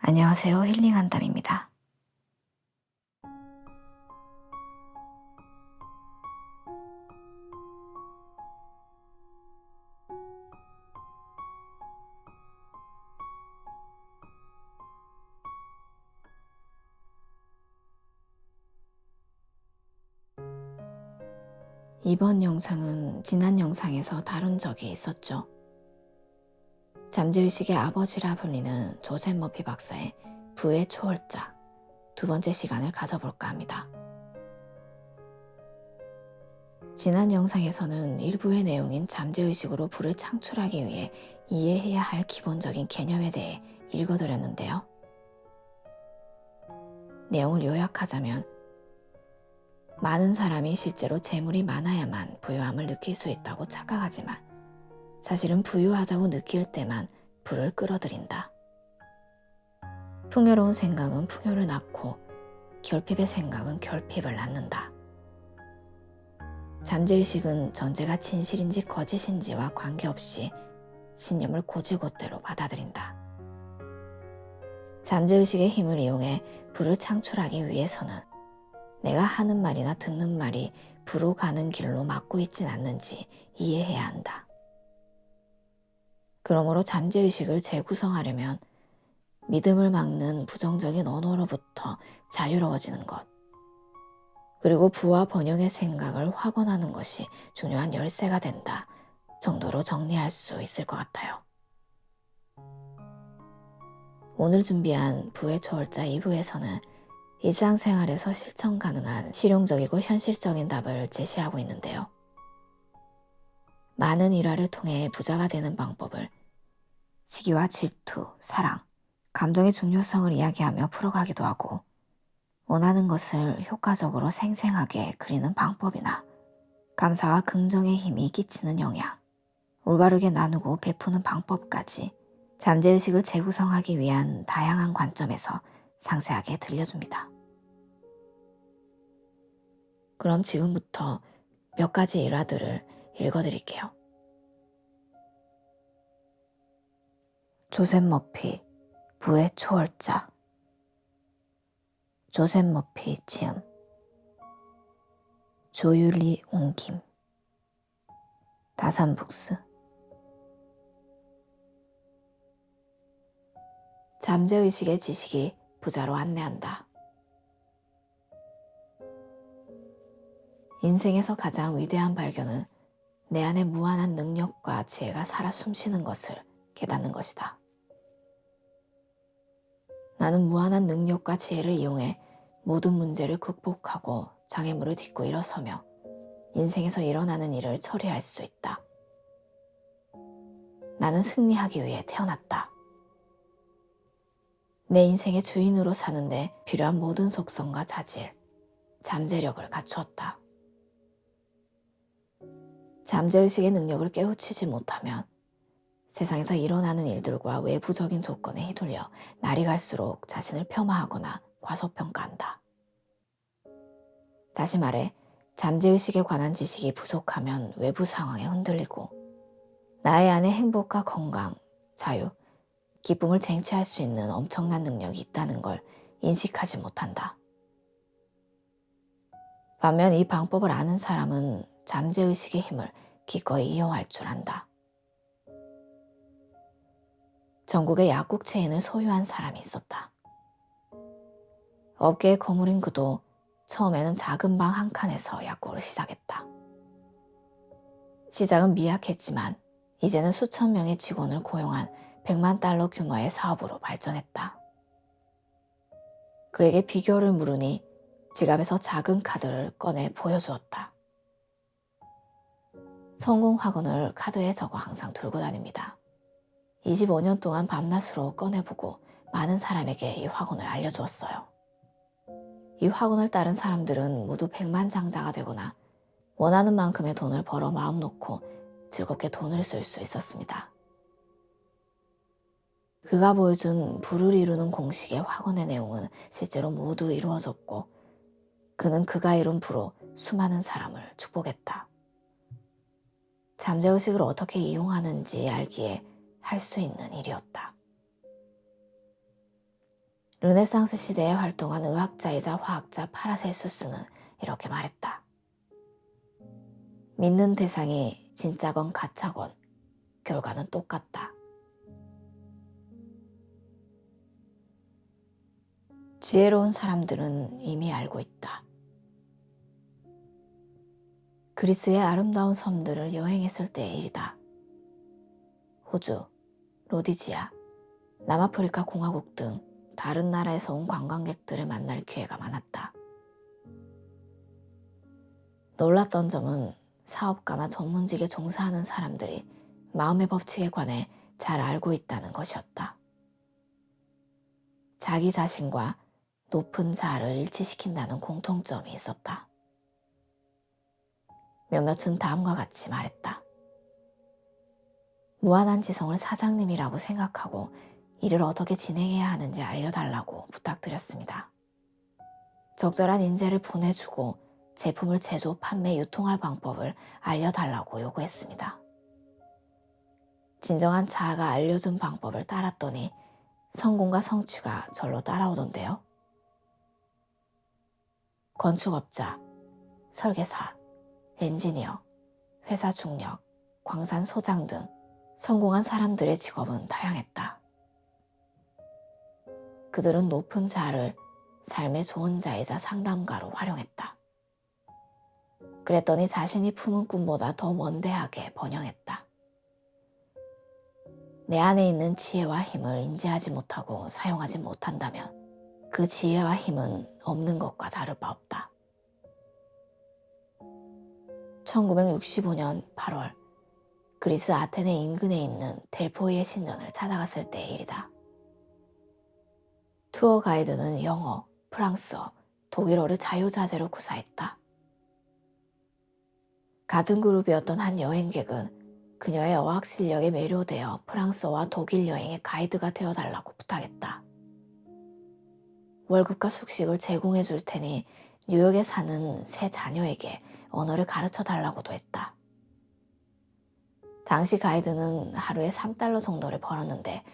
안녕하세요. 힐링한담입니다. 이번 영상은 지난 영상에서 다룬 적이 있었죠. 잠재의식의 아버지라 불리는 조셉 머피 박사의 부의 초월자 두 번째 시간을 가져볼까 합니다. 지난 영상에서는 일부의 내용인 잠재의식으로 부를 창출하기 위해 이해해야 할 기본적인 개념에 대해 읽어드렸는데요. 내용을 요약하자면 많은 사람이 실제로 재물이 많아야만 부유함을 느낄 수 있다고 착각하지만 사실은 부유하다고 느낄 때만 부를 끌어들인다. 풍요로운 생각은 풍요를 낳고 결핍의 생각은 결핍을 낳는다. 잠재의식은 전제가 진실인지 거짓인지와 관계없이 신념을 곧이곧대로 받아들인다. 잠재의식의 힘을 이용해 부를 창출하기 위해서는 내가 하는 말이나 듣는 말이 부로 가는 길로 막고 있진 않는지 이해해야 한다. 그러므로 잠재의식을 재구성하려면 믿음을 막는 부정적인 언어로부터 자유로워지는 것, 그리고 부와 번영의 생각을 확언하는 것이 중요한 열쇠가 된다 정도로 정리할 수 있을 것 같아요. 오늘 준비한 부의 초월자 2부에서는 일상생활에서 실천 가능한 실용적이고 현실적인 답을 제시하고 있는데요. 많은 일화를 통해 부자가 되는 방법을 시기와 질투, 사랑, 감정의 중요성을 이야기하며 풀어가기도 하고 원하는 것을 효과적으로 생생하게 그리는 방법이나 감사와 긍정의 힘이 끼치는 영향, 올바르게 나누고 베푸는 방법까지 잠재의식을 재구성하기 위한 다양한 관점에서 상세하게 들려줍니다. 그럼 지금부터 몇 가지 일화들을 읽어드릴게요. 조셉 머피, 부의 초월자. 조셉 머피 지음, 조율리 옮김, 다산북스. 잠재의식의 지식이 부자로 안내한다. 인생에서 가장 위대한 발견은 내 안에 무한한 능력과 지혜가 살아 숨쉬는 것을 깨닫는 것이다. 나는 무한한 능력과 지혜를 이용해 모든 문제를 극복하고 장애물을 딛고 일어서며 인생에서 일어나는 일을 처리할 수 있다. 나는 승리하기 위해 태어났다. 내 인생의 주인으로 사는데 필요한 모든 속성과 자질, 잠재력을 갖추었다. 잠재의식의 능력을 깨우치지 못하면 세상에서 일어나는 일들과 외부적인 조건에 휘둘려 날이 갈수록 자신을 폄하하거나 과소평가한다. 다시 말해 잠재의식에 관한 지식이 부족하면 외부 상황에 흔들리고 나의 안에 행복과 건강, 자유, 기쁨을 쟁취할 수 있는 엄청난 능력이 있다는 걸 인식하지 못한다. 반면 이 방법을 아는 사람은 잠재의식의 힘을 기꺼이 이용할 줄 안다. 전국의 약국 체인을 소유한 사람이 있었다. 업계에 거물인 그도 처음에는 작은 방 한 칸에서 약국을 시작했다. 시작은 미약했지만 이제는 수천 명의 직원을 고용한 100만 달러 규모의 사업으로 발전했다. 그에게 비결을 물으니 지갑에서 작은 카드를 꺼내 보여주었다. 성공 학원을 카드에 적어 항상 들고 다닙니다. 25년 동안 밤낮으로 꺼내보고 많은 사람에게 이 학원을 알려주었어요. 이 학원을 따른 사람들은 모두 백만장자가 되거나 원하는 만큼의 돈을 벌어 마음 놓고 즐겁게 돈을 쓸 수 있었습니다. 그가 보여준 부를 이루는 공식의 학원의 내용은 실제로 모두 이루어졌고 그는 그가 이룬 부로 수많은 사람을 축복했다. 잠재의식을 어떻게 이용하는지 알기에 할 수 있는 일이었다. 르네상스 시대에 활동한 의학자이자 화학자 파라셀수스는 이렇게 말했다. 믿는 대상이 진짜건 가짜건 결과는 똑같다. 지혜로운 사람들은 이미 알고 있다. 그리스의 아름다운 섬들을 여행했을 때의 일이다. 호주, 로디지아, 남아프리카 공화국 등 다른 나라에서 온 관광객들을 만날 기회가 많았다. 놀랐던 점은 사업가나 전문직에 종사하는 사람들이 마음의 법칙에 관해 잘 알고 있다는 것이었다. 자기 자신과 높은 자아를 일치시킨다는 공통점이 있었다. 몇몇은 다음과 같이 말했다. 무한한 지성을 사장님이라고 생각하고 일을 어떻게 진행해야 하는지 알려달라고 부탁드렸습니다. 적절한 인재를 보내주고 제품을 제조, 판매, 유통할 방법을 알려달라고 요구했습니다. 진정한 자아가 알려준 방법을 따랐더니 성공과 성취가 절로 따라오던데요. 건축업자, 설계사, 엔지니어, 회사 중력, 광산 소장 등 성공한 사람들의 직업은 다양했다. 그들은 높은 자아를 삶의 좋은 자이자 상담가로 활용했다. 그랬더니 자신이 품은 꿈보다 더 원대하게 번영했다. 내 안에 있는 지혜와 힘을 인지하지 못하고 사용하지 못한다면 그 지혜와 힘은 없는 것과 다를 바 없다. 1965년 8월 그리스 아테네 인근에 있는 델포이의 신전을 찾아갔을 때의 일이다. 투어 가이드는 영어, 프랑스어, 독일어를 자유자재로 구사했다. 같은 그룹이었던 한 여행객은 그녀의 어학 실력에 매료되어 프랑스어와 독일 여행의 가이드가 되어달라고 부탁했다. 월급과 숙식을 제공해 줄 테니 뉴욕에 사는 세 자녀에게 언어를 가르쳐 달라고도 했다. 당시 가이드는 하루에 3달러 정도를 벌었는데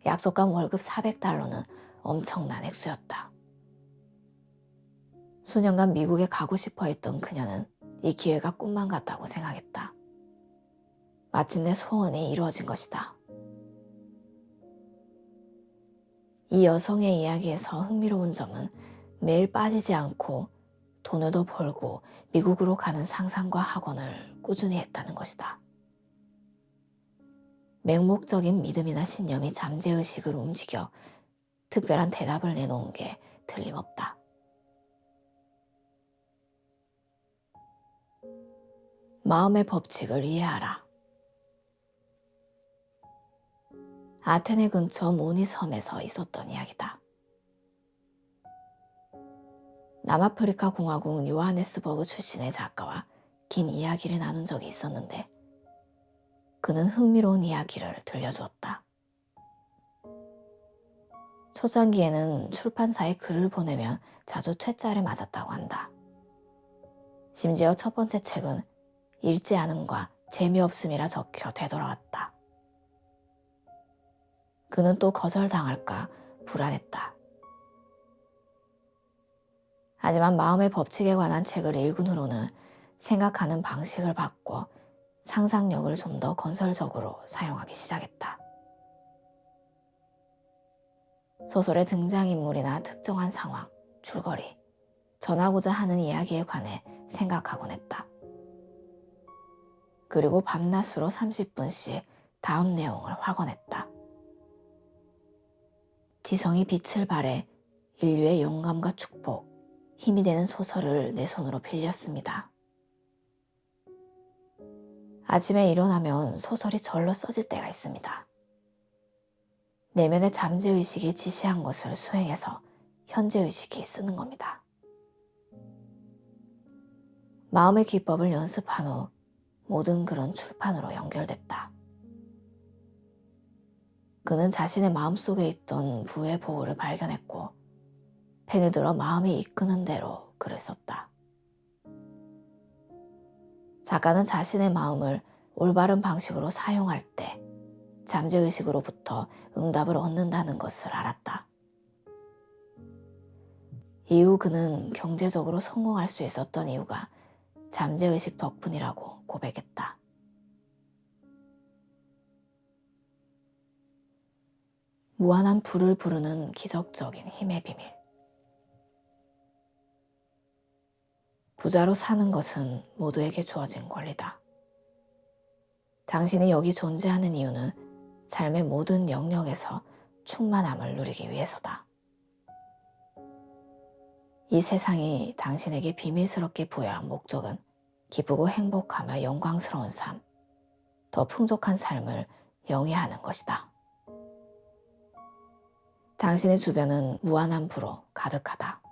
약속한 월급 400달러는 엄청난 액수였다. 수년간 미국에 가고 싶어 했던 그녀는 이 기회가 꿈만 같다고 생각했다. 마침내 소원이 이루어진 것이다. 이 여성의 이야기에서 흥미로운 점은 매일 빠지지 않고 돈을 더 벌고 미국으로 가는 상상과 학원을 꾸준히 했다는 것이다. 맹목적인 믿음이나 신념이 잠재의식을 움직여 특별한 대답을 내놓은 게 틀림없다. 마음의 법칙을 이해하라. 아테네 근처 모니 섬에서 있었던 이야기다. 남아프리카 공화국 요하네스버그 출신의 작가와 긴 이야기를 나눈 적이 있었는데 그는 흥미로운 이야기를 들려주었다. 초창기에는 출판사에 글을 보내면 자주 퇴짜를 맞았다고 한다. 심지어 첫 번째 책은 읽지 않음과 재미없음이라 적혀 되돌아왔다. 그는 또 거절당할까 불안했다. 하지만 마음의 법칙에 관한 책을 읽은 후로는 생각하는 방식을 바꿔 상상력을 좀 더 건설적으로 사용하기 시작했다. 소설의 등장인물이나 특정한 상황, 줄거리, 전하고자 하는 이야기에 관해 생각하곤 했다. 그리고 밤낮으로 30분씩 다음 내용을 확언했다. 지성이 빛을 발해 인류의 영감과 축복, 힘이 되는 소설을 내 손으로 빌렸습니다. 아침에 일어나면 소설이 절로 써질 때가 있습니다. 내면의 잠재의식이 지시한 것을 수행해서 현재의식이 쓰는 겁니다. 마음의 기법을 연습한 후 모든 글은 출판으로 연결됐다. 그는 자신의 마음속에 있던 부의 보호를 발견했고 펜을 들어 마음이 이끄는 대로 글을 썼다. 작가는 자신의 마음을 올바른 방식으로 사용할 때 잠재의식으로부터 응답을 얻는다는 것을 알았다. 이후 그는 경제적으로 성공할 수 있었던 이유가 잠재의식 덕분이라고 고백했다. 무한한 불을 부르는 기적적인 힘의 비밀. 부자로 사는 것은 모두에게 주어진 권리다. 당신이 여기 존재하는 이유는 삶의 모든 영역에서 충만함을 누리기 위해서다. 이 세상이 당신에게 비밀스럽게 부여한 목적은 기쁘고 행복하며 영광스러운 삶, 더 풍족한 삶을 영위하는 것이다. 당신의 주변은 무한한 부로 가득하다.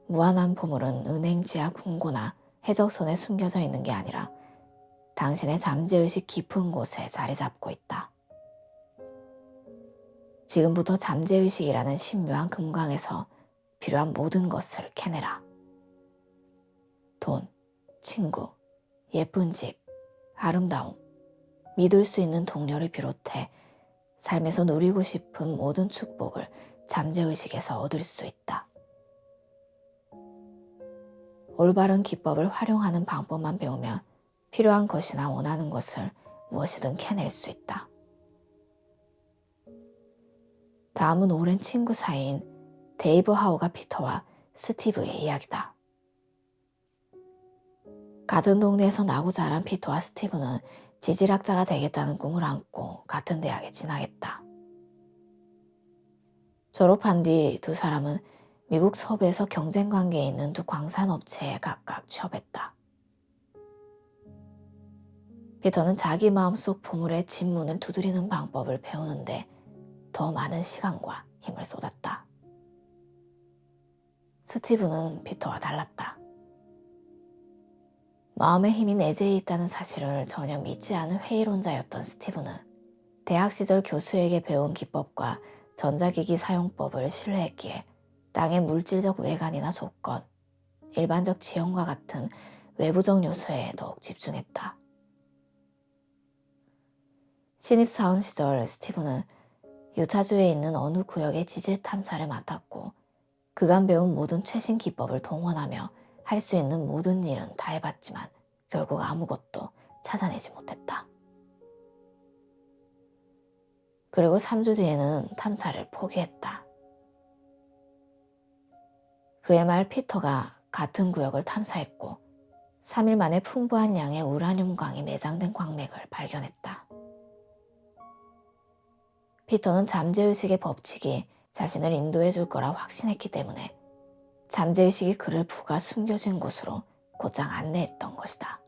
무한한 보물은 은행 지하 금고나 해적선에 숨겨져 있는 게 아니라 당신의 잠재의식 깊은 곳에 자리 잡고 있다. 지금부터 잠재의식이라는 신묘한 금강에서 필요한 모든 것을 캐내라. 돈, 친구, 예쁜 집, 아름다움, 믿을 수 있는 동료를 비롯해 삶에서 누리고 싶은 모든 축복을 잠재의식에서 얻을 수 있다. 올바른 기법을 활용하는 방법만 배우면 필요한 것이나 원하는 것을 무엇이든 캐낼 수 있다. 다음은 오랜 친구 사이인 데이브 하우가 피터와 스티브의 이야기다. 같은 동네에서 나고 자란 피터와 스티브는 지질학자가 되겠다는 꿈을 안고 같은 대학에 진학했다. 졸업한 뒤 두 사람은 미국 서부에서 경쟁 관계에 있는 두 광산업체에 각각 취업했다. 피터는 자기 마음속 보물의 진문을 두드리는 방법을 배우는데 더 많은 시간과 힘을 쏟았다. 스티브는 피터와 달랐다. 마음의 힘이 내재해 있다는 사실을 전혀 믿지 않은 회의론자였던 스티브는 대학 시절 교수에게 배운 기법과 전자기기 사용법을 신뢰했기에 땅의 물질적 외관이나 조건, 일반적 지형과 같은 외부적 요소에 더욱 집중했다. 신입사원 시절 스티브는 유타주에 있는 어느 구역의 지질 탐사를 맡았고 그간 배운 모든 최신 기법을 동원하며 할 수 있는 모든 일은 다 해봤지만 결국 아무것도 찾아내지 못했다. 그리고 3주 뒤에는 탐사를 포기했다. 그의 말 피터가 같은 구역을 탐사했고 3일 만에 풍부한 양의 우라늄광이 매장된 광맥을 발견했다. 피터는 잠재의식의 법칙이 자신을 인도해 줄 거라 확신했기 때문에 잠재의식이 그를 부가 숨겨진 곳으로 곧장 안내했던 것이다.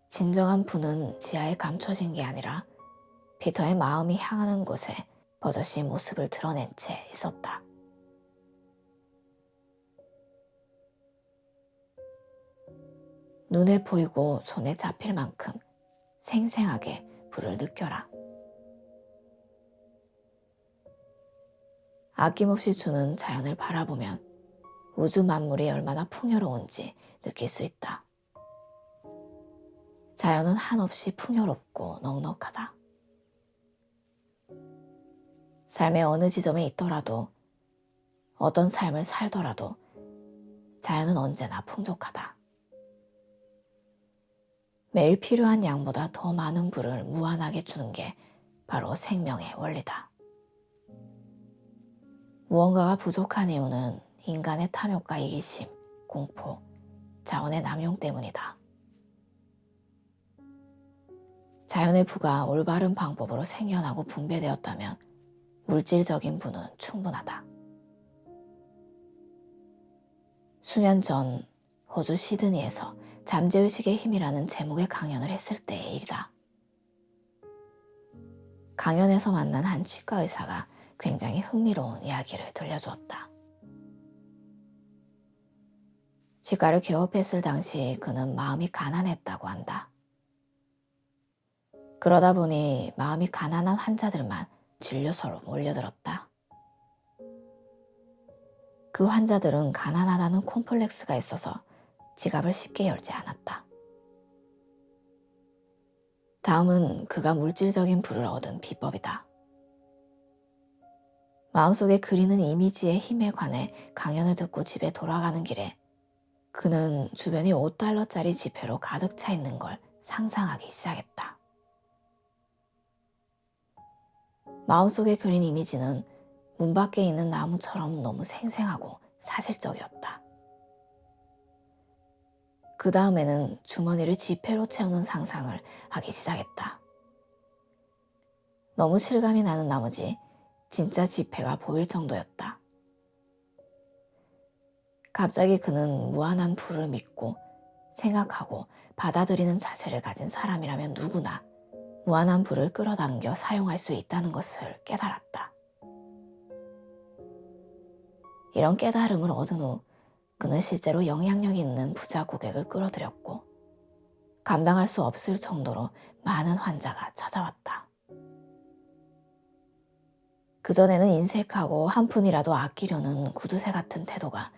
진정한 부는 지하에 감춰진 게 아니라 피터의 마음이 향하는 곳에 버젓이 모습을 드러낸 채 있었다. 눈에 보이고 손에 잡힐 만큼 생생하게 불을 느껴라. 아낌없이 주는 자연을 바라보면 우주 만물이 얼마나 풍요로운지 느낄 수 있다. 자연은 한없이 풍요롭고 넉넉하다. 삶의 어느 지점에 있더라도 어떤 삶을 살더라도 자연은 언제나 풍족하다. 매일 필요한 양보다 더 많은 불을 무한하게 주는 게 바로 생명의 원리다. 무언가가 부족한 이유는 인간의 탐욕과 이기심, 공포, 자원의 남용 때문이다. 자연의 부가 올바른 방법으로 생겨나고 분배되었다면 물질적인 부는 충분하다. 수년 전 호주 시드니에서 잠재의식의 힘이라는 제목의 강연을 했을 때의 일이다. 강연에서 만난 한 치과 의사가 굉장히 흥미로운 이야기를 들려주었다. 치과를 개업했을 당시 그는 마음이 가난했다고 한다. 그러다 보니 마음이 가난한 환자들만 진료소로 몰려들었다. 그 환자들은 가난하다는 콤플렉스가 있어서 지갑을 쉽게 열지 않았다. 다음은 그가 물질적인 부를 얻은 비법이다. 마음속에 그리는 이미지의 힘에 관해 강연을 듣고 집에 돌아가는 길에 그는 주변이 5달러짜리 지폐로 가득 차 있는 걸 상상하기 시작했다. 마음속에 그린 이미지는 문 밖에 있는 나무처럼 너무 생생하고 사실적이었다. 그 다음에는 주머니를 지폐로 채우는 상상을 하기 시작했다. 너무 실감이 나는 나머지 진짜 지폐가 보일 정도였다. 갑자기 그는 무한한 부를 믿고 생각하고 받아들이는 자세를 가진 사람이라면 누구나 무한한 부를 끌어당겨 사용할 수 있다는 것을 깨달았다. 이런 깨달음을 얻은 후 그는 실제로 영향력 있는 부자 고객을 끌어들였고 감당할 수 없을 정도로 많은 환자가 찾아왔다. 그전에는 인색하고 한 푼이라도 아끼려는 구두쇠 같은 태도가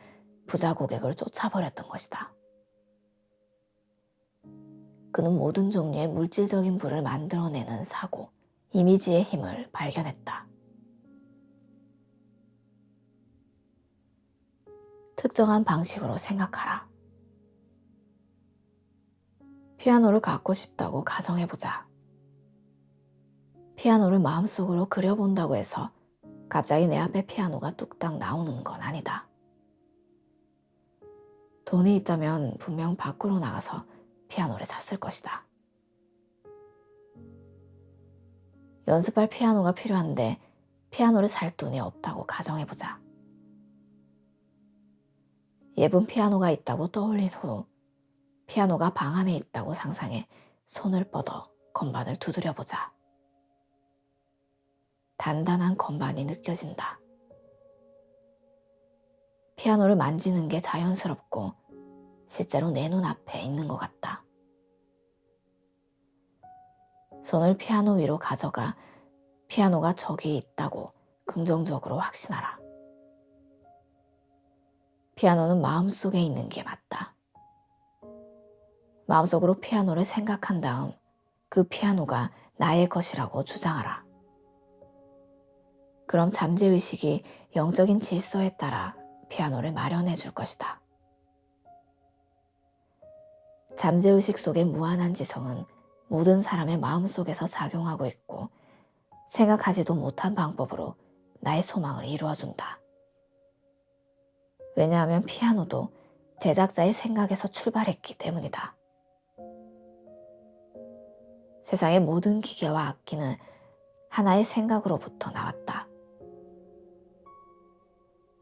부자 고객을 쫓아버렸던 것이다. 그는 모든 종류의 물질적인 부를 만들어내는 사고, 이미지의 힘을 발견했다. 특정한 방식으로 생각하라. 피아노를 갖고 싶다고 가정해보자. 피아노를 마음속으로 그려본다고 해서 갑자기 내 앞에 피아노가 뚝딱 나오는 건 아니다. 돈이 있다면 분명 밖으로 나가서 피아노를 샀을 것이다. 연습할 피아노가 필요한데 피아노를 살 돈이 없다고 가정해보자. 예쁜 피아노가 있다고 떠올린 후 피아노가 방 안에 있다고 상상해 손을 뻗어 건반을 두드려보자. 단단한 건반이 느껴진다. 피아노를 만지는 게 자연스럽고 실제로 내 눈앞에 있는 것 같다. 손을 피아노 위로 가져가 피아노가 저기 있다고 긍정적으로 확신하라. 피아노는 마음속에 있는 게 맞다. 마음속으로 피아노를 생각한 다음 그 피아노가 나의 것이라고 주장하라. 그럼 잠재의식이 영적인 질서에 따라 피아노를 마련해 줄 것이다. 잠재의식 속의 무한한 지성은 모든 사람의 마음속에서 작용하고 있고 생각하지도 못한 방법으로 나의 소망을 이루어준다. 왜냐하면 피아노도 제작자의 생각에서 출발했기 때문이다. 세상의 모든 기계와 악기는 하나의 생각으로부터 나왔다.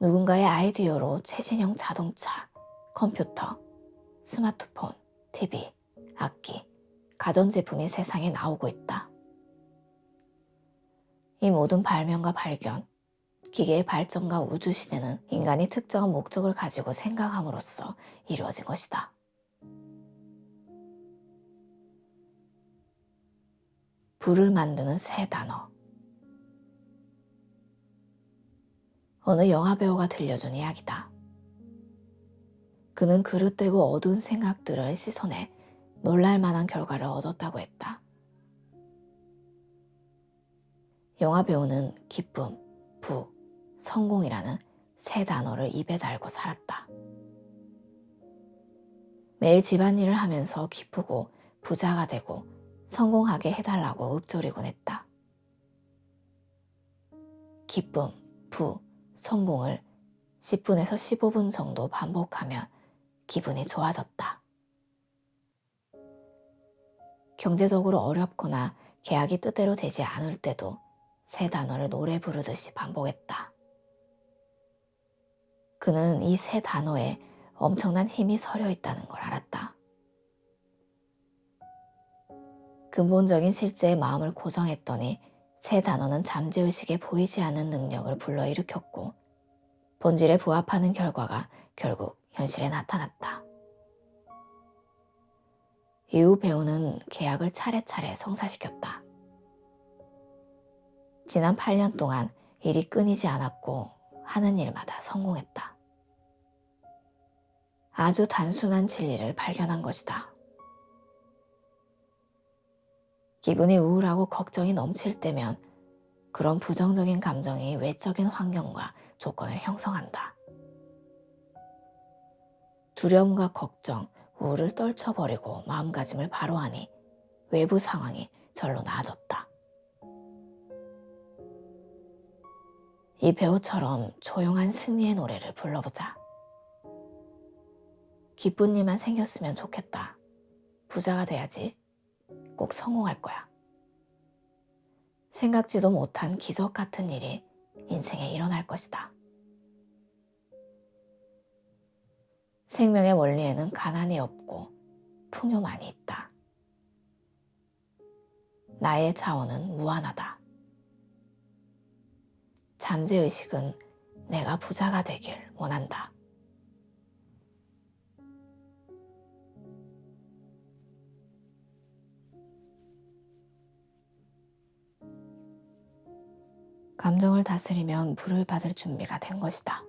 누군가의 아이디어로 최신형 자동차, 컴퓨터, 스마트폰, TV, 악기, 가전제품이 세상에 나오고 있다. 이 모든 발명과 발견, 기계의 발전과 우주시대는 인간이 특정한 목적을 가지고 생각함으로써 이루어진 것이다. 불을 만드는 새 단어. 어느 영화배우가 들려준 이야기다. 그는 그릇되고 어두운 생각들을 씻어내 놀랄만한 결과를 얻었다고 했다. 영화배우는 기쁨, 부, 성공이라는 세 단어를 입에 달고 살았다. 매일 집안일을 하면서 기쁘고 부자가 되고 성공하게 해달라고 읊조리곤 했다. 기쁨, 부, 성공을 10분에서 15분 정도 반복하면 기분이 좋아졌다. 경제적으로 어렵거나 계약이 뜻대로 되지 않을 때도 세 단어를 노래 부르듯이 반복했다. 그는 이 세 단어에 엄청난 힘이 서려 있다는 걸 알았다. 근본적인 실제의 마음을 고정했더니 세 단어는 잠재의식에 보이지 않는 능력을 불러일으켰고 본질에 부합하는 결과가 결국 현실에 나타났다. 이후 배우는 계약을 차례차례 성사시켰다. 지난 8년 동안 일이 끊이지 않았고 하는 일마다 성공했다. 아주 단순한 진리를 발견한 것이다. 기분이 우울하고 걱정이 넘칠 때면 그런 부정적인 감정이 외적인 환경과 조건을 형성한다. 두려움과 걱정, 우울을 떨쳐버리고 마음가짐을 바로 하니 외부 상황이 절로 나아졌다. 이 배우처럼 조용한 승리의 노래를 불러보자. 기쁜 일만 생겼으면 좋겠다. 부자가 돼야지. 꼭 성공할 거야. 생각지도 못한 기적 같은 일이 인생에 일어날 것이다. 생명의 원리에는 가난이 없고 풍요만이 있다. 나의 자원은 무한하다. 잠재의식은 내가 부자가 되길 원한다. 감정을 다스리면 불을 받을 준비가 된 것이다.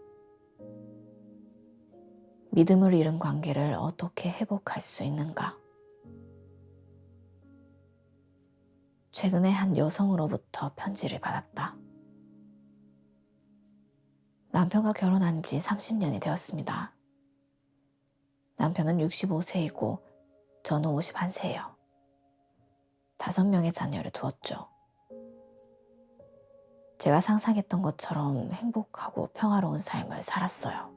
믿음을 잃은 관계를 어떻게 회복할 수 있는가? 최근에 한 여성으로부터 편지를 받았다. 남편과 결혼한 지 30년이 되었습니다. 남편은 65세이고 저는 51세예요. 5명의 자녀를 두었죠. 제가 상상했던 것처럼 행복하고 평화로운 삶을 살았어요.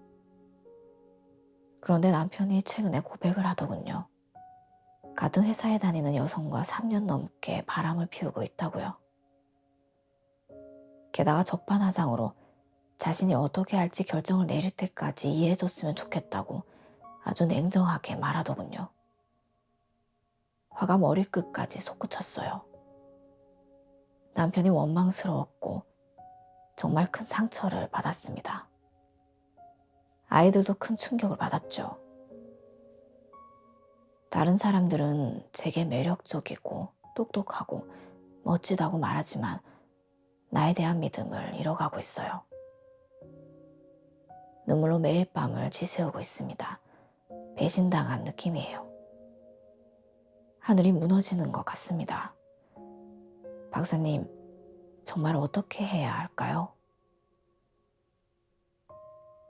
그런데 남편이 최근에 고백을 하더군요. 같은 회사에 다니는 여성과 3년 넘게 바람을 피우고 있다고요. 게다가 적반하장으로 자신이 어떻게 할지 결정을 내릴 때까지 이해해줬으면 좋겠다고 아주 냉정하게 말하더군요. 화가 머리끝까지 솟구쳤어요. 남편이 원망스러웠고 정말 큰 상처를 받았습니다. 아이들도 큰 충격을 받았죠. 다른 사람들은 제게 매력적이고 똑똑하고 멋지다고 말하지만 나에 대한 믿음을 잃어가고 있어요. 눈물로 매일 밤을 지새우고 있습니다. 배신당한 느낌이에요. 하늘이 무너지는 것 같습니다. 박사님, 정말 어떻게 해야 할까요?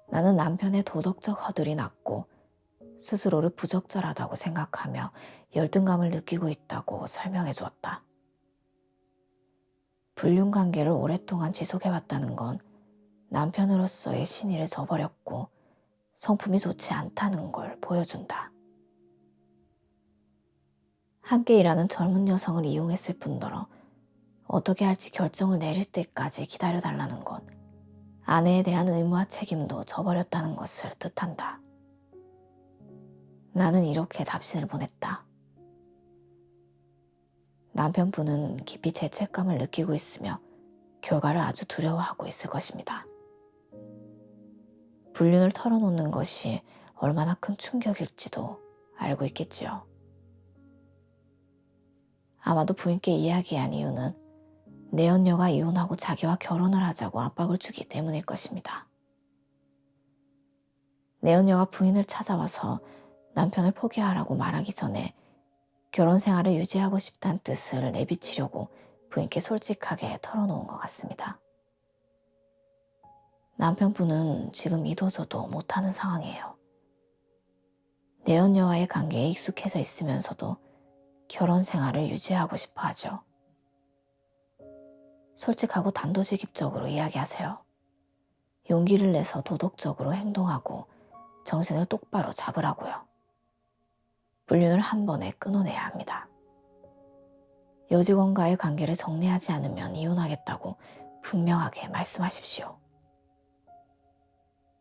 나는 남편의 도덕적 허들이 낮고 스스로를 부적절하다고 생각하며 열등감을 느끼고 있다고 설명해 주었다. 불륜 관계를 오랫동안 지속해왔다는 건 남편으로서의 신의를 저버렸고 성품이 좋지 않다는 걸 보여준다. 함께 일하는 젊은 여성을 이용했을 뿐더러 어떻게 할지 결정을 내릴 때까지 기다려달라는 건 아내에 대한 의무와 책임도 저버렸다는 것을 뜻한다. 나는 이렇게 답신을 보냈다. 남편분은 깊이 죄책감을 느끼고 있으며 결과를 아주 두려워하고 있을 것입니다. 불륜을 털어놓는 것이 얼마나 큰 충격일지도 알고 있겠지요. 아마도 부인께 이야기한 이유는 내연녀가 이혼하고 자기와 결혼을 하자고 압박을 주기 때문일 것입니다. 내연녀가 부인을 찾아와서 남편을 포기하라고 말하기 전에 결혼 생활을 유지하고 싶다는 뜻을 내비치려고 부인께 솔직하게 털어놓은 것 같습니다. 남편분은 지금 이도저도 못하는 상황이에요. 내연녀와의 관계에 익숙해져 있으면서도 결혼 생활을 유지하고 싶어 하죠. 솔직하고 단도직입적으로 이야기하세요. 용기를 내서 도덕적으로 행동하고 정신을 똑바로 잡으라고요. 불륜을 한 번에 끊어내야 합니다. 여직원과의 관계를 정리하지 않으면 이혼하겠다고 분명하게 말씀하십시오.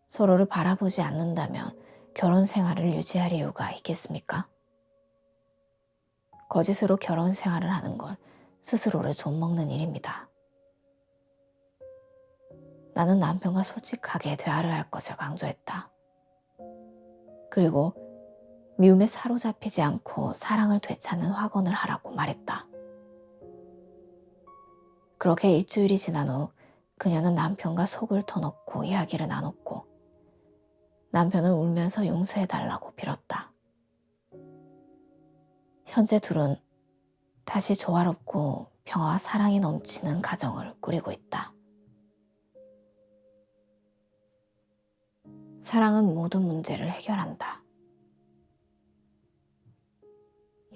서로를 바라보지 않는다면 결혼 생활을 유지할 이유가 있겠습니까? 거짓으로 결혼 생활을 하는 건 스스로를 좀먹는 일입니다. 나는 남편과 솔직하게 대화를 할 것을 강조했다. 그리고 미움에 사로잡히지 않고 사랑을 되찾는 확언을 하라고 말했다. 그렇게 일주일이 지난 후 그녀는 남편과 속을 터놓고 이야기를 나눴고 남편은 울면서 용서해달라고 빌었다. 현재 둘은 다시 조화롭고 평화와 사랑이 넘치는 가정을 꾸리고 있다. 사랑은 모든 문제를 해결한다.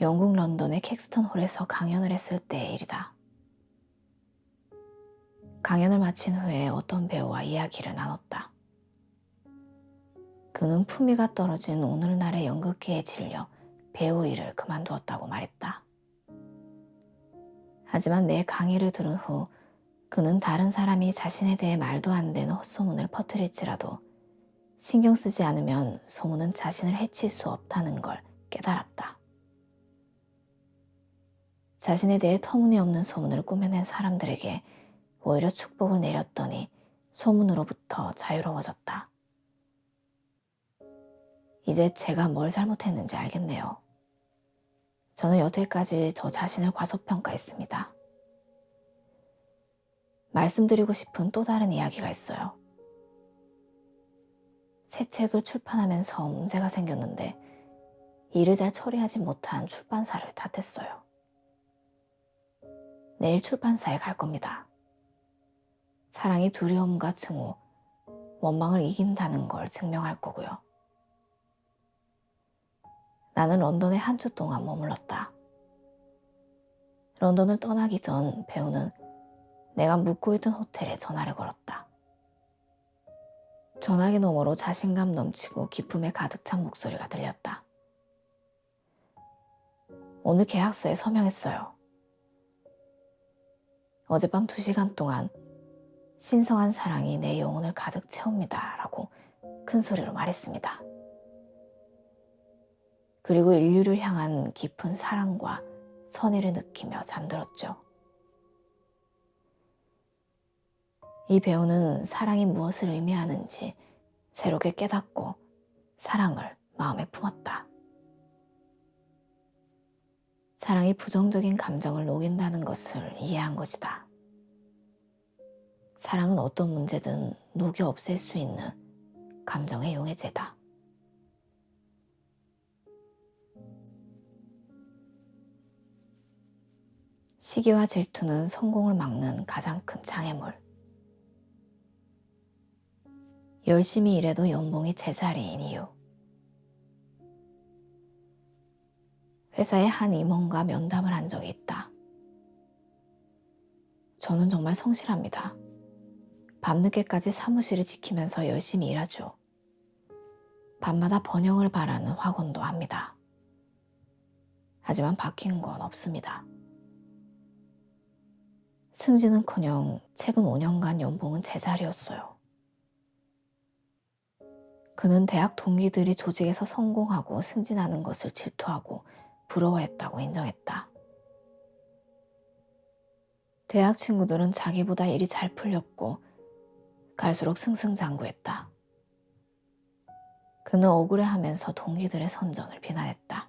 영국 런던의 캑스턴 홀에서 강연을 했을 때의 일이다. 강연을 마친 후에 어떤 배우와 이야기를 나눴다. 그는 품위가 떨어진 오늘날의 연극계에 질려 배우 일을 그만두었다고 말했다. 하지만 내 강의를 들은 후 그는 다른 사람이 자신에 대해 말도 안 되는 헛소문을 퍼뜨릴지라도 신경 쓰지 않으면 소문은 자신을 해칠 수 없다는 걸 깨달았다. 자신에 대해 터무니없는 소문을 꾸며낸 사람들에게 오히려 축복을 내렸더니 소문으로부터 자유로워졌다. 이제 제가 뭘 잘못했는지 알겠네요. 저는 여태까지 저 자신을 과소평가했습니다. 말씀드리고 싶은 또 다른 이야기가 있어요. 새 책을 출판하면서 문제가 생겼는데 일을 잘 처리하지 못한 출판사를 탓했어요. 내일 출판사에 갈 겁니다. 사랑이 두려움과 증오, 원망을 이긴다는 걸 증명할 거고요. 나는 런던에 한 주 동안 머물렀다. 런던을 떠나기 전 배우는 내가 묵고 있던 호텔에 전화를 걸었다. 전화기 너머로 자신감 넘치고 기쁨에 가득 찬 목소리가 들렸다. 오늘 계약서에 서명했어요. 어젯밤 2시간 동안 신성한 사랑이 내 영혼을 가득 채웁니다. 라고 큰 소리로 말했습니다. 그리고 인류를 향한 깊은 사랑과 선의를 느끼며 잠들었죠. 이 배우는 사랑이 무엇을 의미하는지 새롭게 깨닫고 사랑을 마음에 품었다. 사랑이 부정적인 감정을 녹인다는 것을 이해한 것이다. 사랑은 어떤 문제든 녹여 없앨 수 있는 감정의 용해제다. 시기와 질투는 성공을 막는 가장 큰 장애물. 열심히 일해도 연봉이 제자리인 이유. 회사의 한 임원과 면담을 한 적이 있다. 저는 정말 성실합니다. 밤늦게까지 사무실을 지키면서 열심히 일하죠. 밤마다 번영을 바라는 확언도 합니다. 하지만 바뀐 건 없습니다. 승진은커녕 최근 5년간 연봉은 제자리였어요. 그는 대학 동기들이 조직에서 성공하고 승진하는 것을 질투하고 부러워했다고 인정했다. 대학 친구들은 자기보다 일이 잘 풀렸고 갈수록 승승장구했다. 그는 억울해하면서 동기들의 선전을 비난했다.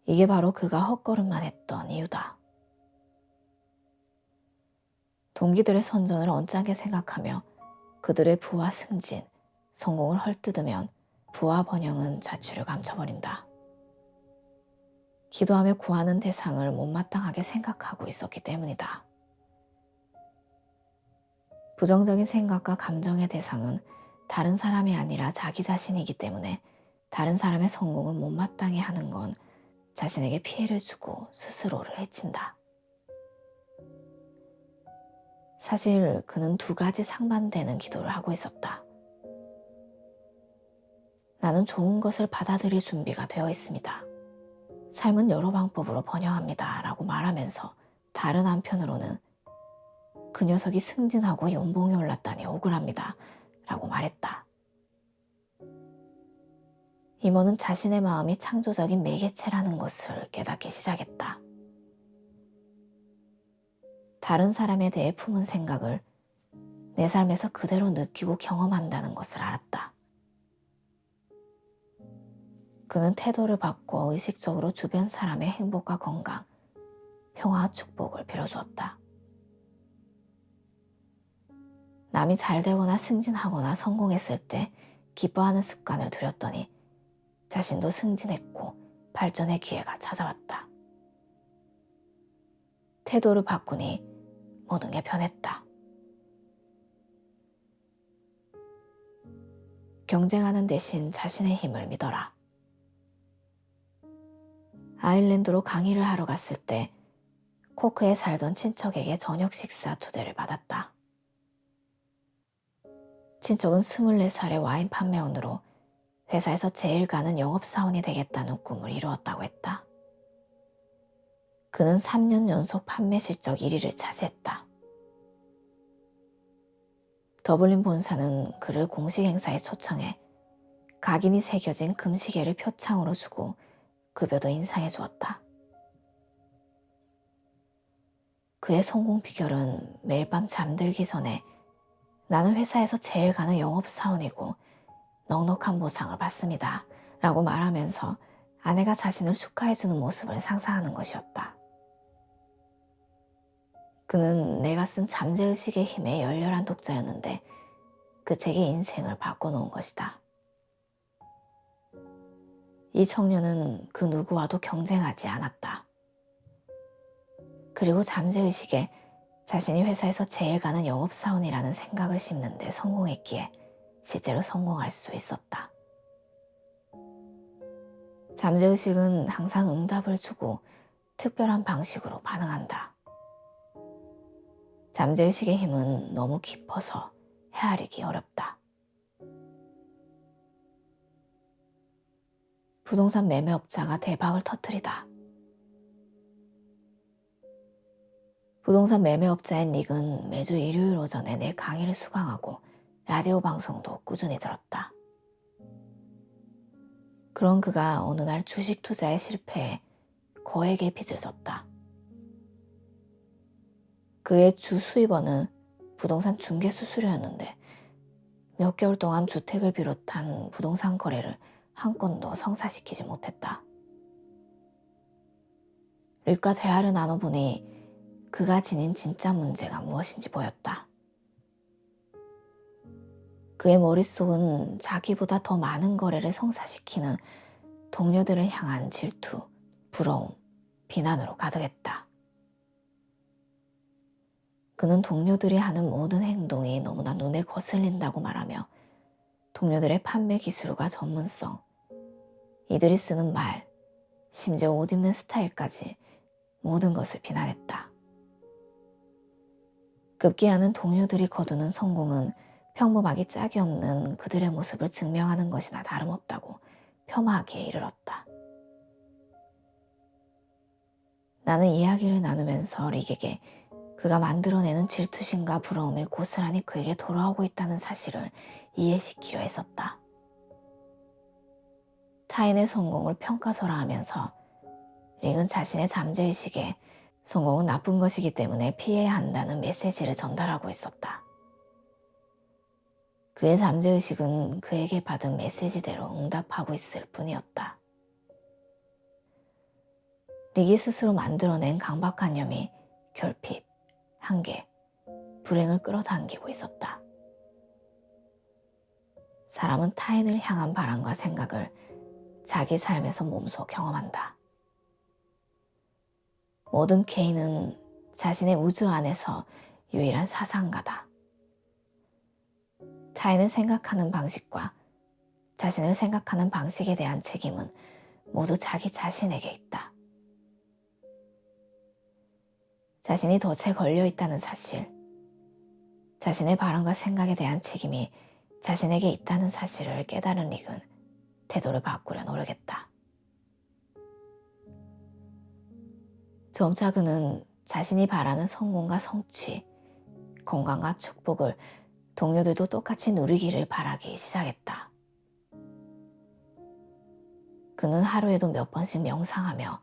이게 바로 그가 헛걸음만 했던 이유다. 동기들의 선전을 언짢게 생각하며 그들의 부와 승진, 성공을 헐뜯으면 부와 번영은 자취를 감춰버린다. 기도하며 구하는 대상을 못마땅하게 생각하고 있었기 때문이다. 부정적인 생각과 감정의 대상은 다른 사람이 아니라 자기 자신이기 때문에 다른 사람의 성공을 못마땅해 하는 건 자신에게 피해를 주고 스스로를 해친다. 사실 그는 2가지 상반되는 기도를 하고 있었다. 나는 좋은 것을 받아들일 준비가 되어 있습니다. 삶은 여러 방법으로 번영합니다. 라고 말하면서 다른 한편으로는 그 녀석이 승진하고 연봉이 올랐다니 억울합니다. 라고 말했다. 임원은 자신의 마음이 창조적인 매개체라는 것을 깨닫기 시작했다. 다른 사람에 대해 품은 생각을 내 삶에서 그대로 느끼고 경험한다는 것을 알았다. 그는 태도를 바꿔 의식적으로 주변 사람의 행복과 건강, 평화와 축복을 빌어주었다. 남이 잘 되거나 승진하거나 성공했을 때 기뻐하는 습관을 들였더니 자신도 승진했고 발전의 기회가 찾아왔다. 태도를 바꾸니 모든 게 변했다. 경쟁하는 대신 자신의 힘을 믿어라. 아일랜드로 강의를 하러 갔을 때 코크에 살던 친척에게 저녁 식사 초대를 받았다. 친척은 24살의 와인 판매원으로 회사에서 제일 가는 영업사원이 되겠다는 꿈을 이루었다고 했다. 그는 3년 연속 판매 실적 1위를 차지했다. 더블린 본사는 그를 공식 행사에 초청해 각인이 새겨진 금시계를 표창으로 주고 급여도 인상해 주었다. 그의 성공 비결은 매일 밤 잠들기 전에 나는 회사에서 제일 가는 영업사원이고 넉넉한 보상을 받습니다 라고 말하면서 아내가 자신을 축하해주는 모습을 상상하는 것이었다. 그는 내가 쓴 잠재의식의 힘에 열렬한 독자였는데 그 책이 인생을 바꿔놓은 것이다. 이 청년은 그 누구와도 경쟁하지 않았다. 그리고 잠재의식에 자신이 회사에서 제일 가는 영업사원이라는 생각을 심는 데 성공했기에 실제로 성공할 수 있었다. 잠재의식은 항상 응답을 주고 특별한 방식으로 반응한다. 잠재의식의 힘은 너무 깊어서 헤아리기 어렵다. 부동산 매매업자가 대박을 터뜨리다. 부동산 매매업자인 릭은 매주 일요일 오전에 내 강의를 수강하고 라디오 방송도 꾸준히 들었다. 그런 그가 어느 날 주식 투자에 실패해 거액의 빚을 졌다. 그의 주 수입원은 부동산 중개 수수료였는데 몇 개월 동안 주택을 비롯한 부동산 거래를 한 건도 성사시키지 못했다. 릭과 대화를 나눠보니 그가 지닌 진짜 문제가 무엇인지 보였다. 그의 머릿속은 자기보다 더 많은 거래를 성사시키는 동료들을 향한 질투, 부러움, 비난으로 가득했다. 그는 동료들이 하는 모든 행동이 너무나 눈에 거슬린다고 말하며 동료들의 판매 기술과 전문성, 이들이 쓰는 말, 심지어 옷 입는 스타일까지 모든 것을 비난했다. 급기야는 동료들이 거두는 성공은 평범하기 짝이 없는 그들의 모습을 증명하는 것이나 다름없다고 폄하하기에 이르렀다. 나는 이야기를 나누면서 릭에게 그가 만들어내는 질투심과 부러움이 고스란히 그에게 돌아오고 있다는 사실을 이해시키려 했었다. 타인의 성공을 평가설하하면서 릭은 자신의 잠재의식에 성공은 나쁜 것이기 때문에 피해야 한다는 메시지를 전달하고 있었다. 그의 잠재의식은 그에게 받은 메시지대로 응답하고 있을 뿐이었다. 릭이 스스로 만들어낸 강박관념이 결핍, 한계, 불행을 끌어당기고 있었다. 사람은 타인을 향한 바람과 생각을 자기 삶에서 몸소 경험한다. 모든 개인은 자신의 우주 안에서 유일한 사상가다. 타인을 생각하는 방식과 자신을 생각하는 방식에 대한 책임은 모두 자기 자신에게 있다. 자신이 덫에 걸려 있다는 사실, 자신의 바람과 생각에 대한 책임이 자신에게 있다는 사실을 깨달은 릭은 태도를 바꾸려 노력했다. 점차 그는 자신이 바라는 성공과 성취, 건강과 축복을 동료들도 똑같이 누리기를 바라기 시작했다. 그는 하루에도 몇 번씩 명상하며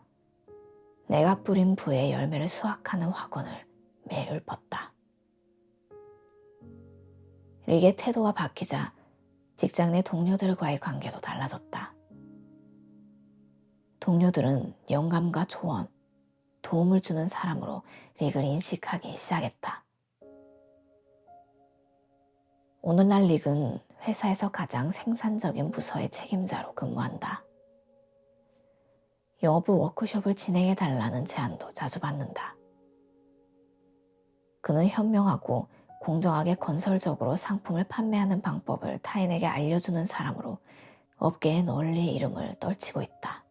내가 뿌린 부의 열매를 수확하는 확언을 매일 읊었다. 릭의 태도가 바뀌자 직장 내 동료들과의 관계도 달라졌다. 동료들은 영감과 조언, 도움을 주는 사람으로 릭을 인식하기 시작했다. 오늘날 릭은 회사에서 가장 생산적인 부서의 책임자로 근무한다. 영업부 워크숍을 진행해달라는 제안도 자주 받는다. 그는 현명하고 공정하게 건설적으로 상품을 판매하는 방법을 타인에게 알려주는 사람으로 업계에 널리 이름을 떨치고 있다.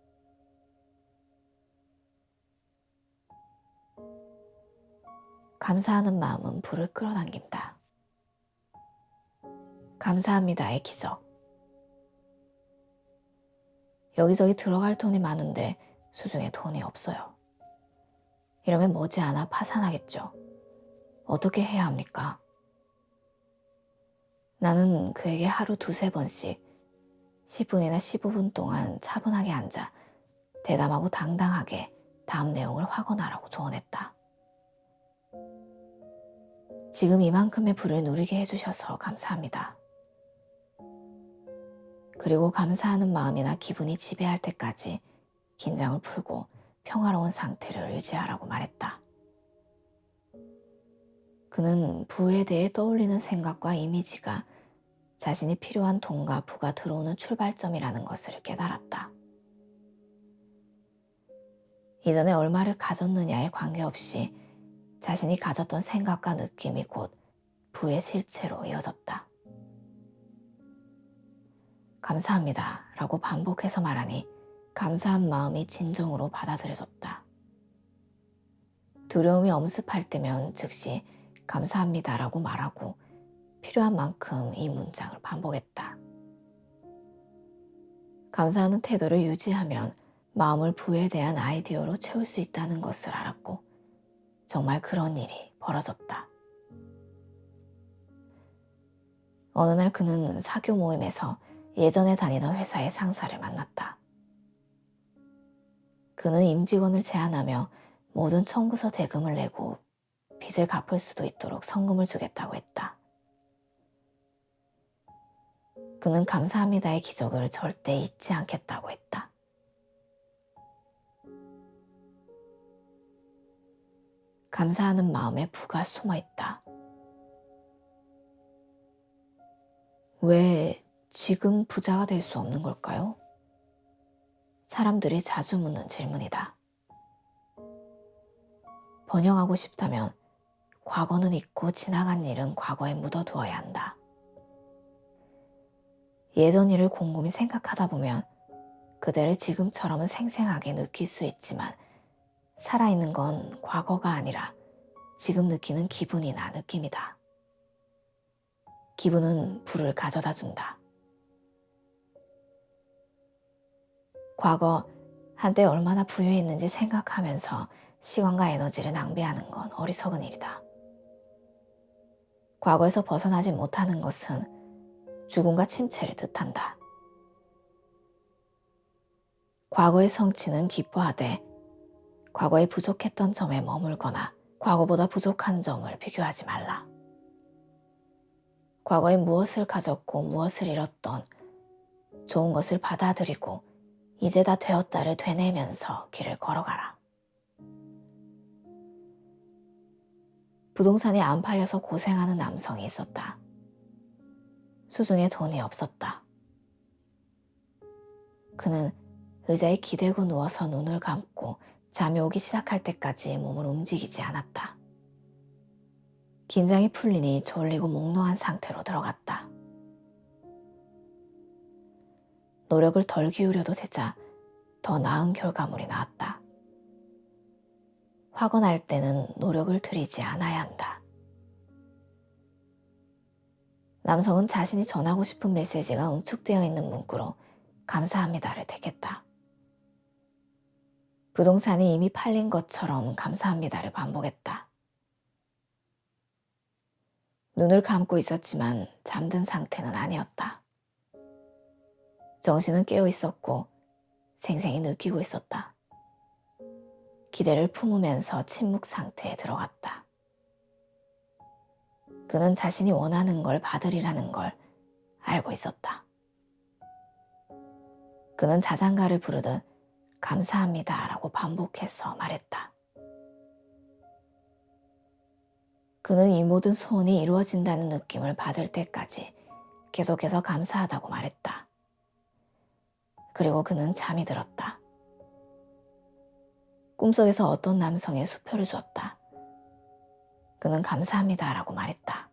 감사하는 마음은 불을 끌어당긴다. 감사합니다의 기적. 여기저기 들어갈 돈이 많은데 수중에 돈이 없어요. 이러면 머지않아 파산하겠죠. 어떻게 해야 합니까? 나는 그에게 하루 2~3번씩 10분이나 15분 동안 차분하게 앉아 대담하고 당당하게 다음 내용을 확언하라고 조언했다. 지금 이만큼의 부를 누리게 해주셔서 감사합니다. 그리고 감사하는 마음이나 기분이 지배할 때까지 긴장을 풀고 평화로운 상태를 유지하라고 말했다. 그는 부에 대해 떠올리는 생각과 이미지가 자신이 필요한 돈과 부가 들어오는 출발점이라는 것을 깨달았다. 이전에 얼마를 가졌느냐에 관계없이 자신이 가졌던 생각과 느낌이 곧 부의 실체로 이어졌다. 감사합니다 라고 반복해서 말하니 감사한 마음이 진정으로 받아들여졌다. 두려움이 엄습할 때면 즉시 감사합니다 라고 말하고 필요한 만큼 이 문장을 반복했다. 감사하는 태도를 유지하면 마음을 부에 대한 아이디어로 채울 수 있다는 것을 알았고 정말 그런 일이 벌어졌다. 어느 날 그는 사교 모임에서 예전에 다니던 회사의 상사를 만났다. 그는 임직원을 제안하며 모든 청구서 대금을 내고 빚을 갚을 수도 있도록 성금을 주겠다고 했다. 그는 감사합니다의 기적을 절대 잊지 않겠다고 했다. 감사하는 마음에 부가 숨어 있다. 왜 지금 부자가 될 수 없는 걸까요? 사람들이 자주 묻는 질문이다. 번영하고 싶다면 과거는 잊고 지나간 일은 과거에 묻어두어야 한다. 예전 일을 곰곰이 생각하다 보면 그대를 지금처럼은 생생하게 느낄 수 있지만 살아있는 건 과거가 아니라 지금 느끼는 기분이나 느낌이다. 기분은 부를 가져다 준다. 과거 한때 얼마나 부유했는지 생각하면서 시간과 에너지를 낭비하는 건 어리석은 일이다. 과거에서 벗어나지 못하는 것은 죽음과 침체를 뜻한다. 과거의 성취는 기뻐하되 과거에 부족했던 점에 머물거나 과거보다 부족한 점을 비교하지 말라. 과거에 무엇을 가졌고 무엇을 잃었던 좋은 것을 받아들이고 이제 다 되었다를 되뇌면서 길을 걸어가라. 부동산이 안 팔려서 고생하는 남성이 있었다. 수중에 돈이 없었다. 그는 의자에 기대고 누워서 눈을 감고 잠이 오기 시작할 때까지 몸을 움직이지 않았다. 긴장이 풀리니 졸리고 몽롱한 상태로 들어갔다. 노력을 덜 기울여도 되자 더 나은 결과물이 나왔다. 확언할 때는 노력을 들이지 않아야 한다. 남성은 자신이 전하고 싶은 메시지가 응축되어 있는 문구로 감사합니다를 택했다. 부동산이 이미 팔린 것처럼 감사합니다를 반복했다. 눈을 감고 있었지만 잠든 상태는 아니었다. 정신은 깨어 있었고 생생히 느끼고 있었다. 기대를 품으면서 침묵 상태에 들어갔다. 그는 자신이 원하는 걸 받으리라는 걸 알고 있었다. 그는 자장가를 부르듯 감사합니다라고 반복해서 말했다. 그는 이 모든 소원이 이루어진다는 느낌을 받을 때까지 계속해서 감사하다고 말했다. 그리고 그는 잠이 들었다. 꿈속에서 어떤 남성의 수표를 주었다. 그는 감사합니다라고 말했다.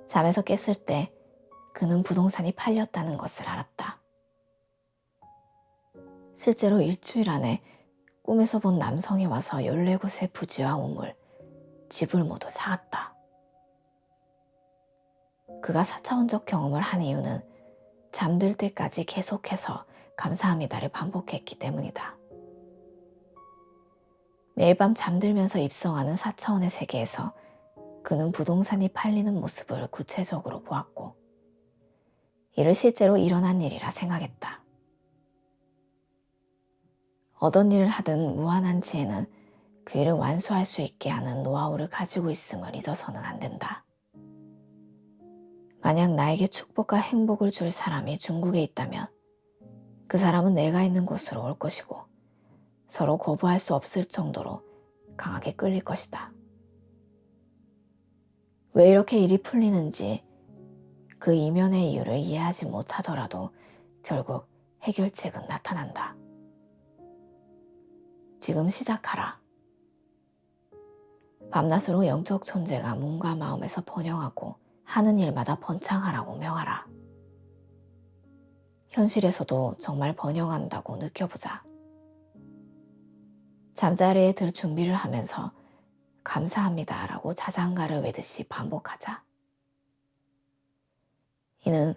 잠에서 깼을 때 그는 부동산이 팔렸다는 것을 알았다. 실제로 일주일 안에 꿈에서 본 남성이 와서 14곳의 부지와 우물, 집을 모두 사갔다. 그가 4차원적 경험을 한 이유는 잠들 때까지 계속해서 감사합니다를 반복했기 때문이다. 매일 밤 잠들면서 입성하는 4차원의 세계에서 그는 부동산이 팔리는 모습을 구체적으로 보았고 이를 실제로 일어난 일이라 생각했다. 어떤 일을 하든 무한한 지혜는 그 일을 완수할 수 있게 하는 노하우를 가지고 있음을 잊어서는 안 된다. 만약 나에게 축복과 행복을 줄 사람이 중국에 있다면 그 사람은 내가 있는 곳으로 올 것이고 서로 거부할 수 없을 정도로 강하게 끌릴 것이다. 왜 이렇게 일이 풀리는지 그 이면의 이유를 이해하지 못하더라도 결국 해결책은 나타난다. 지금 시작하라. 밤낮으로 영적 존재가 몸과 마음에서 번영하고 하는 일마다 번창하라고 명하라. 현실에서도 정말 번영한다고 느껴보자. 잠자리에 들 준비를 하면서 감사합니다라고 자장가를 외듯이 반복하자. 이는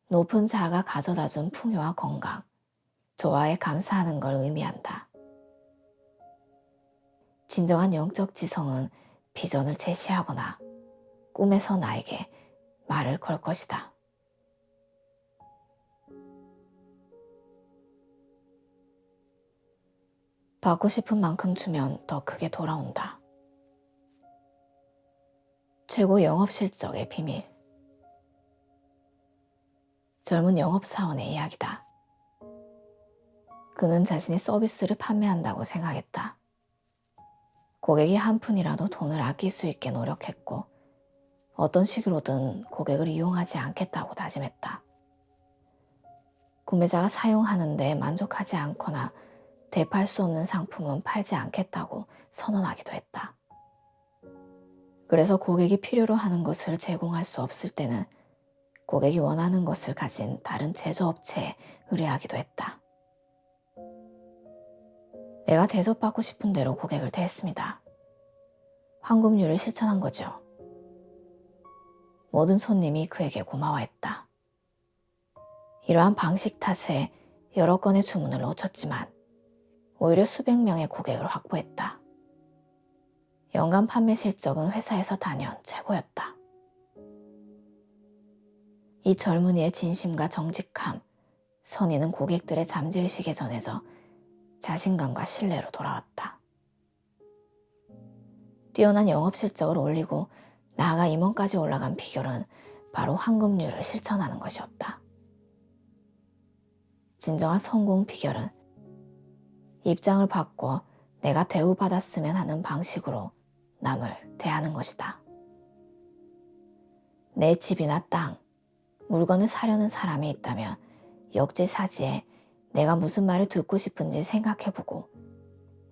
높은 자아가 가져다준 풍요와 건강, 조화에 감사하는 걸 의미한다. 진정한 영적 지성은 비전을 제시하거나 꿈에서 나에게 말을 걸 것이다. 받고 싶은 만큼 주면 더 크게 돌아온다. 최고 영업 실적의 비밀. 젊은 영업사원의 이야기다. 그는 자신이 서비스를 판매한다고 생각했다. 고객이 한 푼이라도 돈을 아낄 수 있게 노력했고 어떤 식으로든 고객을 이용하지 않겠다고 다짐했다. 구매자가 사용하는데 만족하지 않거나 대팔 수 없는 상품은 팔지 않겠다고 선언하기도 했다. 그래서 고객이 필요로 하는 것을 제공할 수 없을 때는 고객이 원하는 것을 가진 다른 제조업체에 의뢰하기도 했다. 내가 대접받고 싶은 대로 고객을 대했습니다. 황금률을 실천한 거죠. 모든 손님이 그에게 고마워했다. 이러한 방식 탓에 여러 건의 주문을 놓쳤지만 오히려 수백 명의 고객을 확보했다. 연간 판매 실적은 회사에서 단연 최고였다. 이 젊은이의 진심과 정직함, 선의는 고객들의 잠재의식에 전해져 자신감과 신뢰로 돌아왔다. 뛰어난 영업 실적을 올리고 나아가 임원까지 올라간 비결은 바로 황금률을 실천하는 것이었다. 진정한 성공 비결은 입장을 바꿔 내가 대우받았으면 하는 방식으로 남을 대하는 것이다. 내 집이나 땅, 물건을 사려는 사람이 있다면 역지사지에 내가 무슨 말을 듣고 싶은지 생각해보고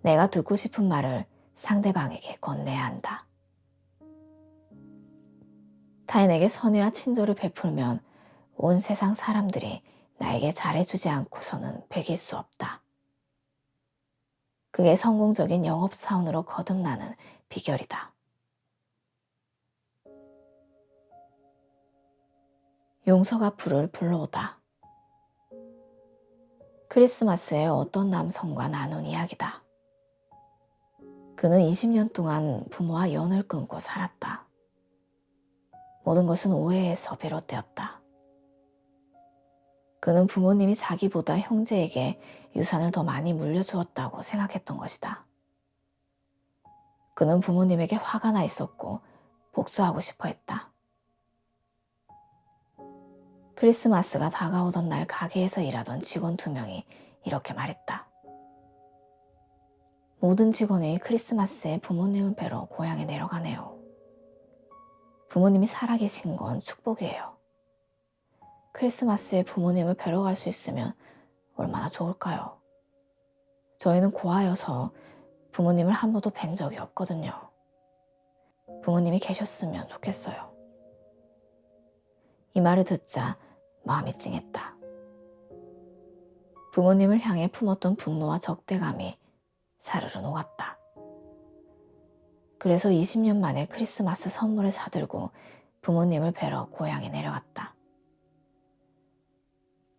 내가 듣고 싶은 말을 상대방에게 건네야 한다. 타인에게 선의와 친절을 베풀면 온 세상 사람들이 나에게 잘해주지 않고서는 베길 수 없다. 그게 성공적인 영업사원으로 거듭나는 비결이다. 용서가 불을 불러오다. 크리스마스에 어떤 남성과 나눈 이야기다. 그는 20년 동안 부모와 연을 끊고 살았다. 모든 것은 오해에서 비롯되었다. 그는 부모님이 자기보다 형제에게 유산을 더 많이 물려주었다고 생각했던 것이다. 그는 부모님에게 화가 나 있었고 복수하고 싶어 했다. 크리스마스가 다가오던 날 가게에서 일하던 직원 2명이 이렇게 말했다. 모든 직원이 크리스마스에 부모님을 뵈러 고향에 내려가네요. 부모님이 살아계신 건 축복이에요. 크리스마스에 부모님을 뵈러 갈 수 있으면 얼마나 좋을까요? 저희는 고아여서 부모님을 한 번도 뵌 적이 없거든요. 부모님이 계셨으면 좋겠어요. 이 말을 듣자 마음이 찡했다. 부모님을 향해 품었던 분노와 적대감이 사르르 녹았다. 그래서 20년 만에 크리스마스 선물을 사들고 부모님을 뵈러 고향에 내려갔다.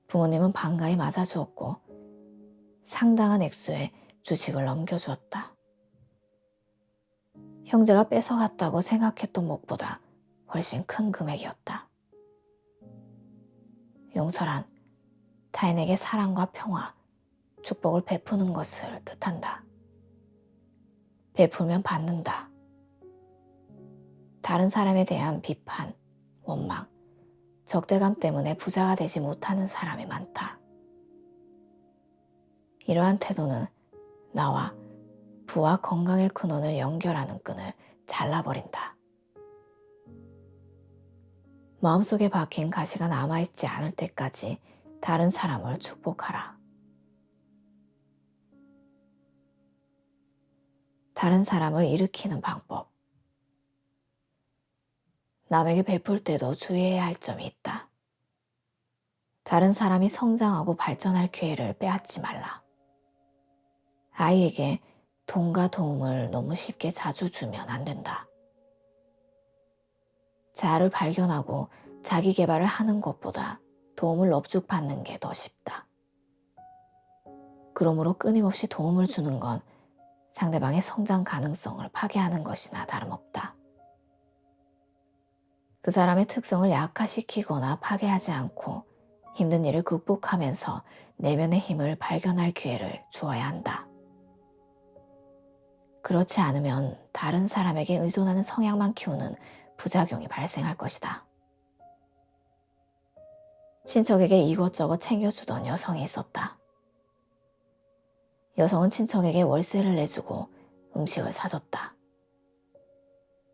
부모님은 반가이 맞아주었고 상당한 액수의 주식을 넘겨주었다. 형제가 뺏어갔다고 생각했던 몫보다 훨씬 큰 금액이었다. 용서란 타인에게 사랑과 평화, 축복을 베푸는 것을 뜻한다. 베풀면 받는다. 다른 사람에 대한 비판, 원망, 적대감 때문에 부자가 되지 못하는 사람이 많다. 이러한 태도는 나와 부와 건강의 근원을 연결하는 끈을 잘라버린다. 마음속에 박힌 가시가 남아있지 않을 때까지 다른 사람을 축복하라. 다른 사람을 일으키는 방법. 남에게 베풀 때도 주의해야 할 점이 있다. 다른 사람이 성장하고 발전할 기회를 빼앗지 말라. 아이에게 돈과 도움을 너무 쉽게 자주 주면 안 된다. 자아를 발견하고 자기 개발을 하는 것보다 도움을 넙죽 받는 게 더 쉽다. 그러므로 끊임없이 도움을 주는 건 상대방의 성장 가능성을 파괴하는 것이나 다름없다. 그 사람의 특성을 약화시키거나 파괴하지 않고 힘든 일을 극복하면서 내면의 힘을 발견할 기회를 주어야 한다. 그렇지 않으면 다른 사람에게 의존하는 성향만 키우는 부작용이 발생할 것이다. 친척에게 이것저것 챙겨주던 여성이 있었다. 여성은 친척에게 월세를 내주고 음식을 사줬다.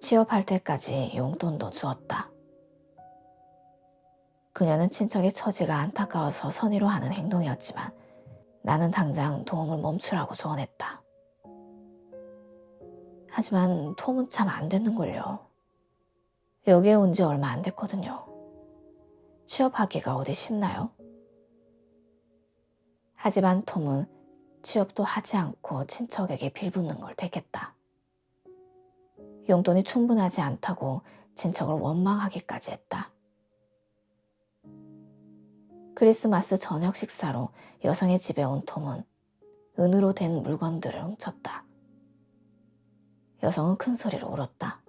취업할 때까지 용돈도 주었다. 그녀는 친척의 처지가 안타까워서 선의로 하는 행동이었지만 나는 당장 도움을 멈추라고 조언했다. 하지만 톰은 참 안 됐는걸요. 여기에 온 지 얼마 안 됐거든요. 취업하기가 어디 쉽나요? 하지만 톰은 취업도 하지 않고 친척에게 빌붙는 걸 택했다. 용돈이 충분하지 않다고 친척을 원망하기까지 했다. 크리스마스 저녁 식사로 여성의 집에 온 톰은 은으로 된 물건들을 훔쳤다. 여성은 큰 소리로 울었다.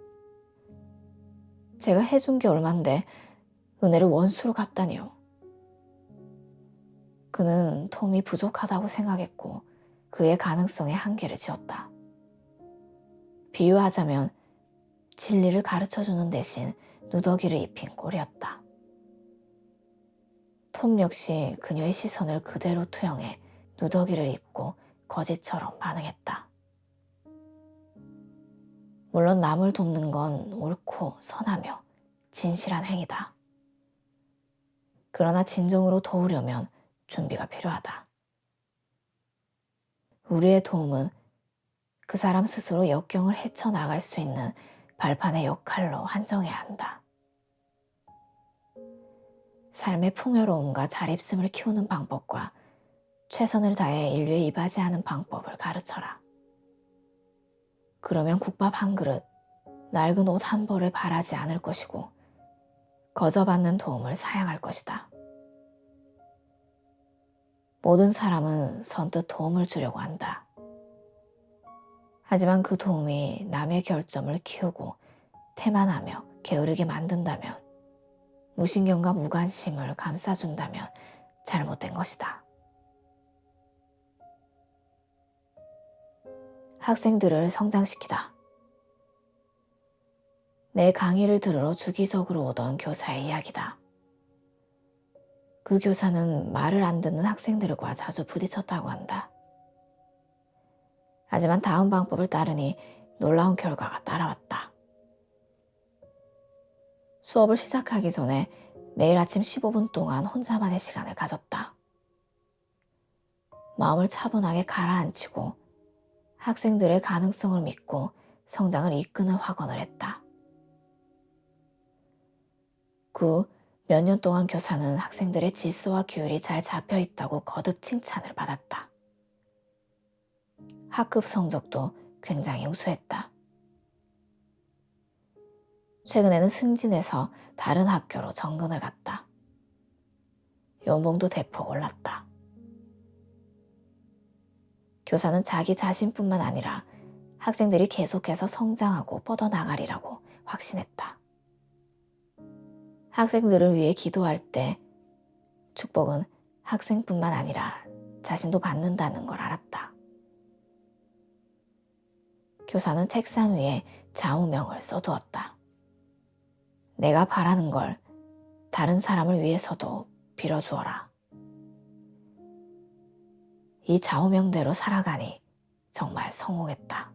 제가 해준 게 얼만데 은혜를 원수로 갚다니요. 그는 톰이 부족하다고 생각했고 그의 가능성에 한계를 지었다. 비유하자면 진리를 가르쳐주는 대신 누더기를 입힌 꼴이었다. 톰 역시 그녀의 시선을 그대로 투영해 누더기를 입고 거지처럼 반응했다. 물론 남을 돕는 건 옳고 선하며 진실한 행위다. 그러나 진정으로 도우려면 준비가 필요하다. 우리의 도움은 그 사람 스스로 역경을 헤쳐나갈 수 있는 발판의 역할로 한정해야 한다. 삶의 풍요로움과 자립심을 키우는 방법과 최선을 다해 인류에 이바지하는 방법을 가르쳐라. 그러면 국밥 한 그릇, 낡은 옷 한 벌을 바라지 않을 것이고 거저받는 도움을 사양할 것이다. 모든 사람은 선뜻 도움을 주려고 한다. 하지만 그 도움이 남의 결점을 키우고 태만하며 게으르게 만든다면, 무신경과 무관심을 감싸준다면 잘못된 것이다. 학생들을 성장시키다. 내 강의를 들으러 주기적으로 오던 교사의 이야기다. 그 교사는 말을 안 듣는 학생들과 자주 부딪혔다고 한다. 하지만 다음 방법을 따르니 놀라운 결과가 따라왔다. 수업을 시작하기 전에 매일 아침 15분 동안 혼자만의 시간을 가졌다. 마음을 차분하게 가라앉히고 학생들의 가능성을 믿고 성장을 이끄는 확언을 했다. 그 몇 년 동안 교사는 학생들의 질서와 규율이 잘 잡혀 있다고 거듭 칭찬을 받았다. 학급 성적도 굉장히 우수했다. 최근에는 승진해서 다른 학교로 정근을 갔다. 연봉도 대폭 올랐다. 교사는 자기 자신뿐만 아니라 학생들이 계속해서 성장하고 뻗어나가리라고 확신했다. 학생들을 위해 기도할 때 축복은 학생뿐만 아니라 자신도 받는다는 걸 알았다. 교사는 책상 위에 좌우명을 써두었다. 내가 바라는 걸 다른 사람을 위해서도 빌어주어라. 이 좌우명대로 살아가니 정말 성공했다.